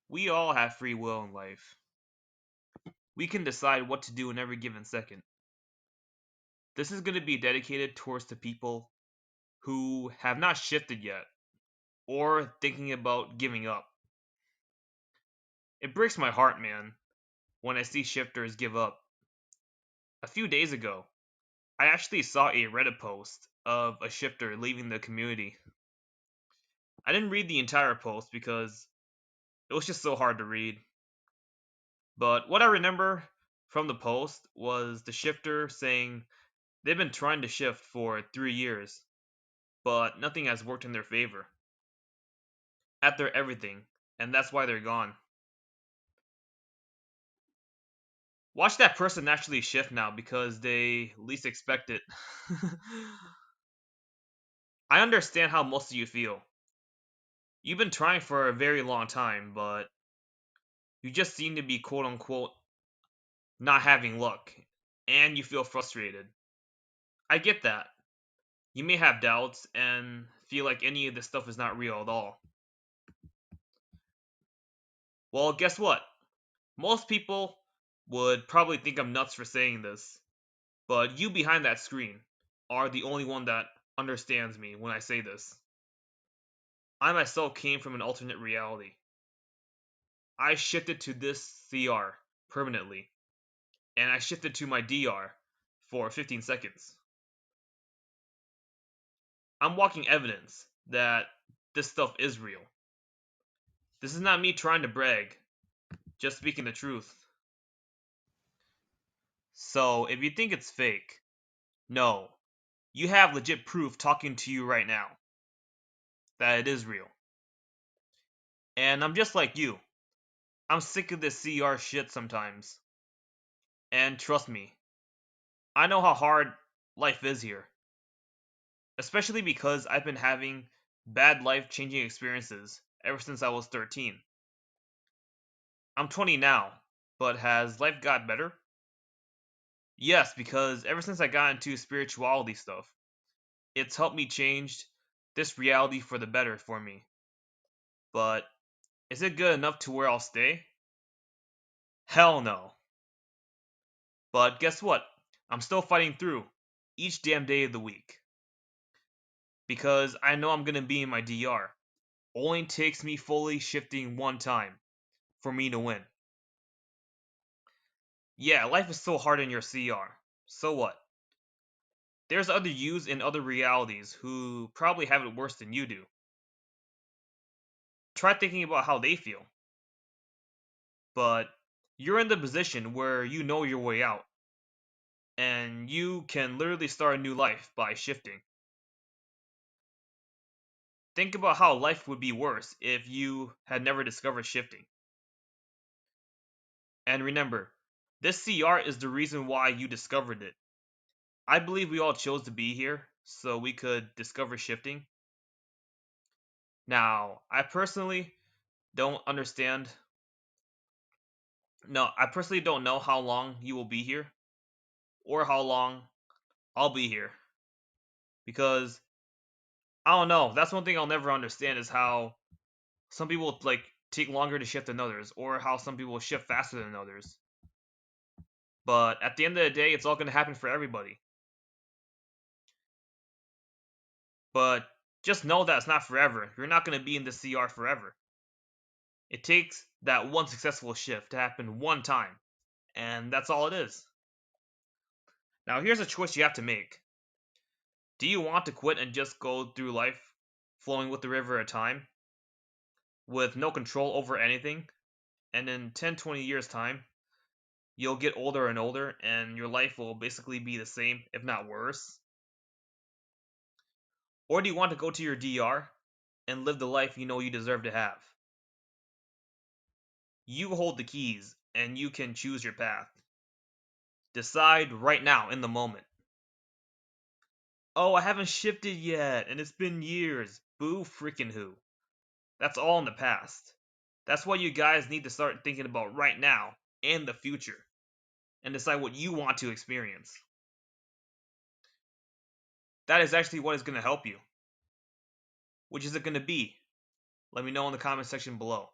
We all have free will in life. We can decide what to do in every given second. This is going to be dedicated towards the people who have not shifted yet or thinking about giving up. It breaks my heart, man, when I see shifters give up. A few days ago, I actually saw a Reddit post of a shifter leaving the community. I didn't read the entire post because it was just so hard to read. But what I remember from the post was the shifter saying they've been trying to shift for 3 years, but nothing has worked in their favor. At their everything, and that's why they're gone. Watch that person actually shift now because they least expect it. I understand how most of you feel. You've been trying for a very long time, but you just seem to be quote unquote not having luck, and you feel frustrated. I get that. You may have doubts and feel like any of this stuff is not real at all. Well, guess what? Most people would probably think I'm nuts for saying this, but you behind that screen are the only one that understands me when I say this. I myself came from an alternate reality. I shifted to this CR permanently, and I shifted to my DR for 15 seconds. I'm walking evidence that this stuff is real. This is not me trying to brag, just speaking the truth. So, if you think it's fake, no, you have legit proof talking to you right now that it is real. And I'm just like you. I'm sick of this CR shit sometimes. And trust me, I know how hard life is here. Especially because I've been having bad life changing experiences ever since I was 13. I'm 20 now, but has life got better? Yes, because ever since I got into spirituality stuff, it's helped me change this reality for the better for me. But is it good enough to where I'll stay? Hell no. But guess what? I'm still fighting through each damn day of the week. Because I know I'm gonna be in my DR. Only takes me fully shifting one time for me to win. Yeah, life is so hard in your CR. So what? There's other yous in other realities who probably have it worse than you do. Try thinking about how they feel. But you're in the position where you know your way out, and you can literally start a new life by shifting. Think about how life would be worse if you had never discovered shifting. And remember, this CR is the reason why you discovered it. I believe we all chose to be here so we could discover shifting. Now, don't understand. I personally don't know how long you will be here or how long I'll be here because I don't know. That's one thing I'll never understand is how some people like take longer to shift than others or how some people shift faster than others. But at the end of the day, it's all going to happen for everybody. But just know that it's not forever. You're not going to be in the CR forever. It takes that one successful shift to happen one time, and that's all it is. Now, here's a choice you have to make. Do you want to quit and just go through life flowing with the river of time with no control over anything? And in 10, 20 years' time, you'll get older and older, and your life will basically be the same, if not worse? Or do you want to go to your DR and live the life you know you deserve to have? You hold the keys, and you can choose your path. Decide right now in the moment. Oh, I haven't shifted yet, and it's been years. Boo freaking who. That's all in the past. That's what you guys need to start thinking about right now and the future, and decide what you want to experience. That is actually what is going to help you. Which is it going to be? Let me know in the comment section below.